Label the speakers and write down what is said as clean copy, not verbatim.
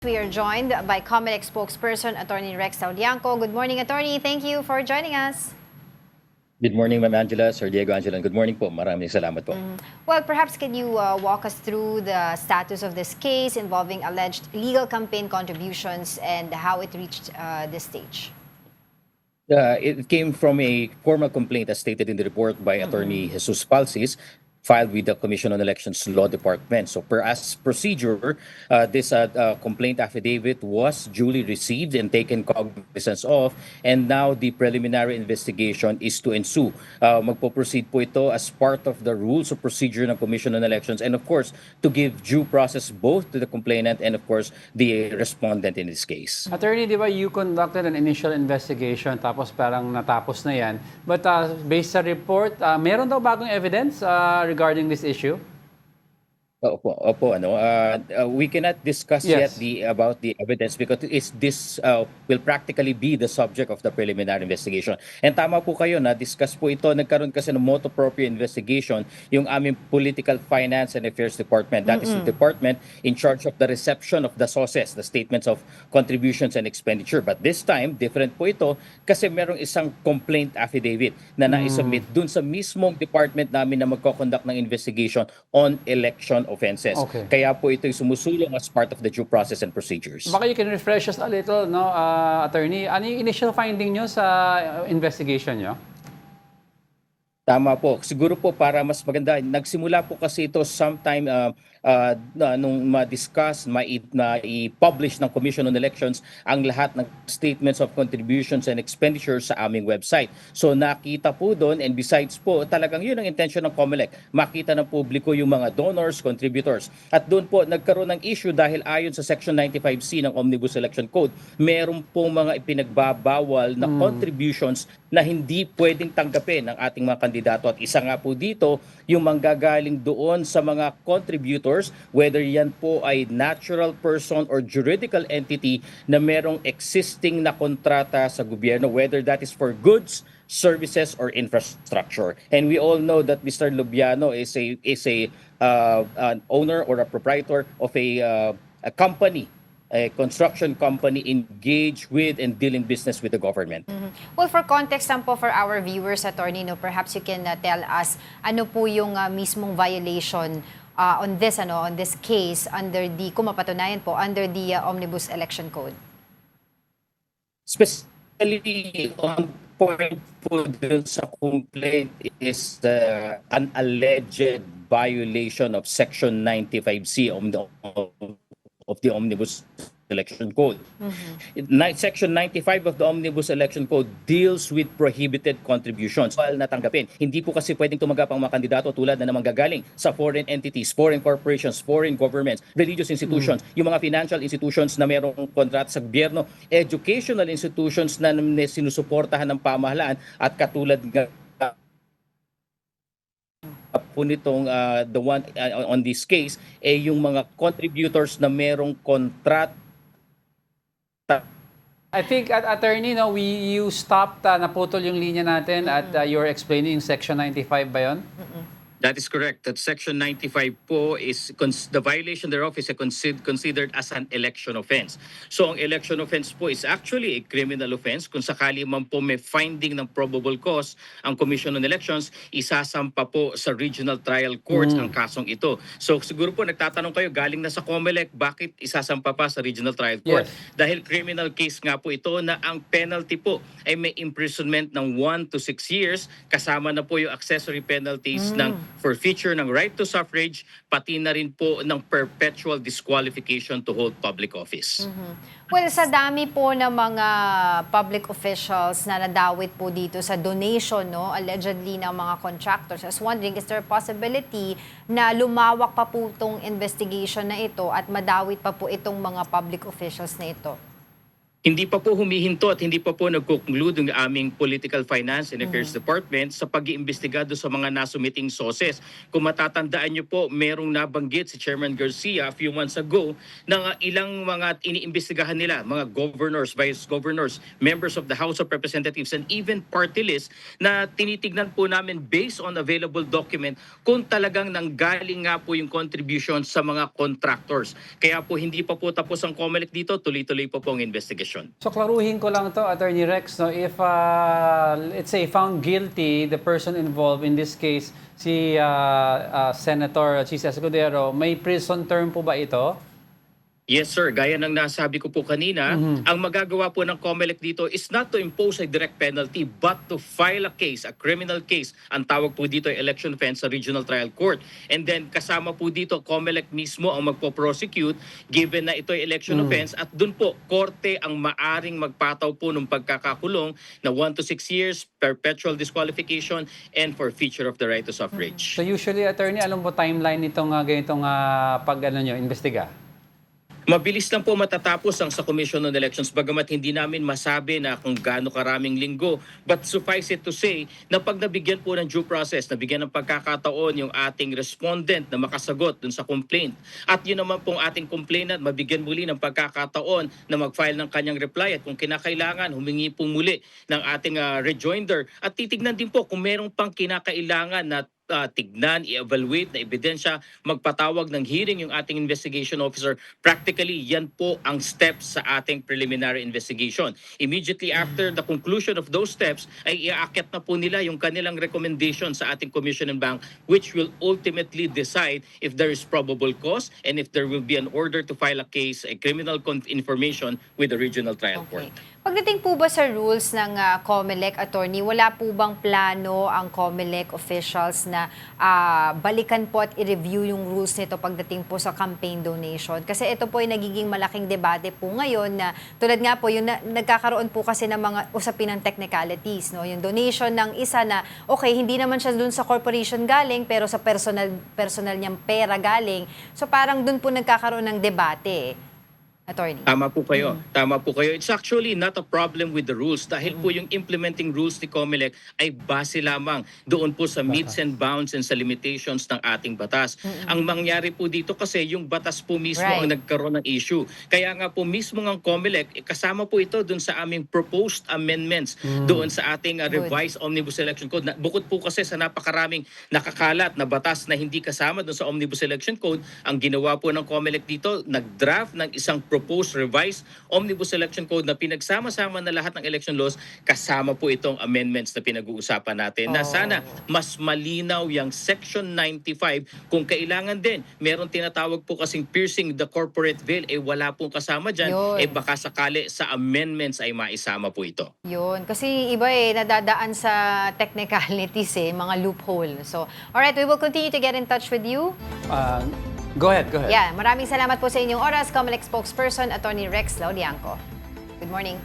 Speaker 1: We are joined by Comelec spokesperson Attorney Rex Taulianco. Good morning, Attorney. Thank you for joining us.
Speaker 2: Good morning, Ma'am Angela, Sir Diego Angela. Good morning po. Maraming salamat po.
Speaker 1: Well, perhaps can you walk us through the status of this case involving alleged illegal campaign contributions and how it reached this stage?
Speaker 2: It came from a formal complaint as stated in the report by Attorney Jesus Palsis, filed with the Commission on Elections Law Department. So per as procedure, this complaint affidavit was duly received and taken cognizance of, and now the preliminary investigation is to ensue. Magpo-proceed po ito as part of the rules of procedure ng Commission on Elections, and of course, to give due process both to the complainant and of course the respondent in this case.
Speaker 3: Attorney, di ba you conducted an initial investigation tapos parang natapos na yan. But based sa report, meron daw bagong evidence regarding this issue?
Speaker 2: Opo, we cannot discuss
Speaker 3: Yes.
Speaker 2: yet about the evidence because this will practically be the subject of the preliminary investigation. And tama po kayo na discuss po ito. Nagkaroon kasi ng motu proprio investigation yung aming Political Finance and Affairs Department. That is the department in charge of the reception of the SOSES, the statements of contributions and expenditure. But this time, different po ito kasi merong isang complaint affidavit na naisubmit dun sa mismong department namin na magko-conduct ng investigation on election offenses.
Speaker 3: Okay.
Speaker 2: Kaya po ito'y sumusulong as part of the due process and procedures.
Speaker 3: Baka you can refresh us a little, no, Attorney. Ano yung initial finding nyo sa investigation nyo?
Speaker 2: Tama po. Siguro po para mas maganda, nagsimula po kasi ito sometime nung ma-discuss, i-publish ng Commission on Elections ang lahat ng statements of contributions and expenditures sa aming website. So nakita po doon, and besides po, talagang yun ang intention ng Comelec, makita ng publiko yung mga donors, contributors. At doon po nagkaroon ng issue dahil ayon sa Section 95C ng Omnibus Election Code, meron pong mga ipinagbabawal na contributions na hindi pwedeng tanggapin ng ating mga kandidato. At isa nga po dito, yung manggagaling doon sa mga contributors, whether yan po ay natural person or juridical entity na merong existing na kontrata sa gobyerno, whether that is for goods, services, or infrastructure. And we all know that Mr. Lubiano is an owner or a proprietor of a company, a construction company engaged with and dealing business with the government.
Speaker 1: Well, for context po for our viewers, Attorney, no, perhaps you can tell us ano po yung mismong violation on this case under the, kung mapatunayan po, under the Omnibus Election Code.
Speaker 2: Specifically on point po dun sa complaint is an alleged violation of Section 95C of the Omnibus Election Code. Section 95 of the Omnibus Election Code deals with prohibited contributions. While natanggapin, hindi po kasi pwedeng tumanggap ang mga kandidato tulad na manggagaling sa foreign entities, foreign corporations, foreign governments, religious institutions, yung mga financial institutions na merong kontrata sa gobyerno, educational institutions na sinusuportahan ng pamahalaan, at katulad nga po nitong the one on this case yung mga contributors na merong kontrata.
Speaker 3: I think, Attorney, no, you stopped, naputol yung linya natin at you're explaining Section 95 ba yun?
Speaker 2: That is correct. That Section 95 po is the violation thereof is considered as an election offense. So ang election offense po is actually a criminal offense. Kung sakali man po may finding ng probable cause ang Commission on Elections, isasampa po sa regional trial courts ang kasong ito. So siguro po nagtatanong kayo, galing na sa Comelec, bakit isasampa pa sa regional trial court?
Speaker 3: Yes.
Speaker 2: Dahil criminal case nga po ito na ang penalty po ay may imprisonment ng 1 to 6 years, kasama na po yung accessory penalties ng forfeiture ng right to suffrage, pati na rin po ng perpetual disqualification to hold public office.
Speaker 1: Well, sa dami po ng mga public officials na nadawit po dito sa donation, no, allegedly ng mga contractors, I was wondering, is there a possibility na lumawak pa po itong investigation na ito at madawit pa po itong mga public officials na ito?
Speaker 2: Hindi pa po humihinto at hindi pa po nagko-conclude ang aming Political Finance and Affairs Department sa pag-iimbestiga doon sa mga nasumiting sources. Kung matatandaan niyo po, merong nabanggit si Chairman Garcia a few months ago na ilang mga iniimbestigahan nila, mga governors, vice governors, members of the House of Representatives and even party list na tinitignan po namin based on available document kung talagang nanggaling nga po yung contribution sa mga contractors. Kaya po hindi pa po tapos ang COMELEC dito, tuloy-tuloy po po ang investigation.
Speaker 3: So klaruhin ko lang to, Attorney Rex, no, if let's say found guilty the person involved, in this case si Senator Chis Escudero, may prison term po ba ito?
Speaker 2: Yes sir, gaya ng nasabi ko po kanina, ang magagawa po ng COMELEC dito is not to impose a direct penalty but to file a case, a criminal case. Ang tawag po dito ay election offense sa Regional Trial Court. And then kasama po dito, COMELEC mismo ang magpo-prosecute given na ito ay election offense at dun po, korte ang maaring magpataw po ng pagkakakulong na 1 to 6 years, perpetual disqualification, and forfeiture of the right to suffrage.
Speaker 3: So usually, Attorney, alam mo timeline nitong ganitong investiga?
Speaker 2: Mabilis lang po matatapos ang sa Commission on Elections bagamat hindi namin masabi na kung gaano karaming linggo. But suffice it to say na pag nabigyan po ng due process, nabigyan ng pagkakataon yung ating respondent na makasagot dun sa complaint. At yun naman pong ating complainant, mabigyan muli ng pagkakataon na mag-file ng kanyang reply at kung kinakailangan, humingi po muli ng ating rejoinder. At titignan din po kung merong pang kinakailangan na tignan, i-evaluate na ebidensya, magpatawag ng hearing yung ating investigation officer. Practically, yan po ang steps sa ating preliminary investigation. Immediately after the conclusion of those steps, ay iaakit na po nila yung kanilang recommendation sa ating Commission and Bank which will ultimately decide if there is probable cause and if there will be an order to file a case, a criminal information with the Regional Trial Court.
Speaker 1: Pagdating po ba sa rules ng COMELEC, Attorney, wala po bang plano ang COMELEC officials na balikan po at i-review yung rules nito pagdating po sa campaign donation? Kasi ito po ay nagiging malaking debate po ngayon na tulad nga po, yung nagkakaroon po kasi ng mga usapin ng technicalities. No? Yung donation ng isa na, okay, hindi naman siya dun sa corporation galing, pero sa personal niyang pera galing. So parang dun po nagkakaroon ng debate. Attorney.
Speaker 2: Tama po kayo. Tama po kayo. It's actually not a problem with the rules dahil po yung implementing rules ni COMELEC ay base lamang doon po sa meets and bounds and sa limitations ng ating batas. Ang mangyari po dito kasi yung batas po mismo ang nagkaroon ng issue. Kaya nga po mismo ng COMELEC, kasama po ito doon sa aming proposed amendments doon sa ating revised Omnibus Election Code. Bukod po kasi sa napakaraming nakakalat na batas na hindi kasama doon sa Omnibus Election Code, ang ginawa po ng COMELEC dito, nag-draft ng isang proposed revised Omnibus Election Code na pinagsama-sama na lahat ng election laws, kasama po itong amendments na pinag-uusapan natin na sana mas malinaw yung Section 95 kung kailangan din. Meron tinatawag po kasing piercing the corporate veil, wala pong kasama dyan, baka sakali sa amendments ay maisama po ito.
Speaker 1: Yun. Kasi iba nadadaan sa technicalities mga loophole. So, alright, we will continue to get in touch with you.
Speaker 3: Go ahead.
Speaker 1: Yeah, maraming salamat po sa inyong oras, COMELEC spokesperson, Attorney Rex Laudianco. Good morning.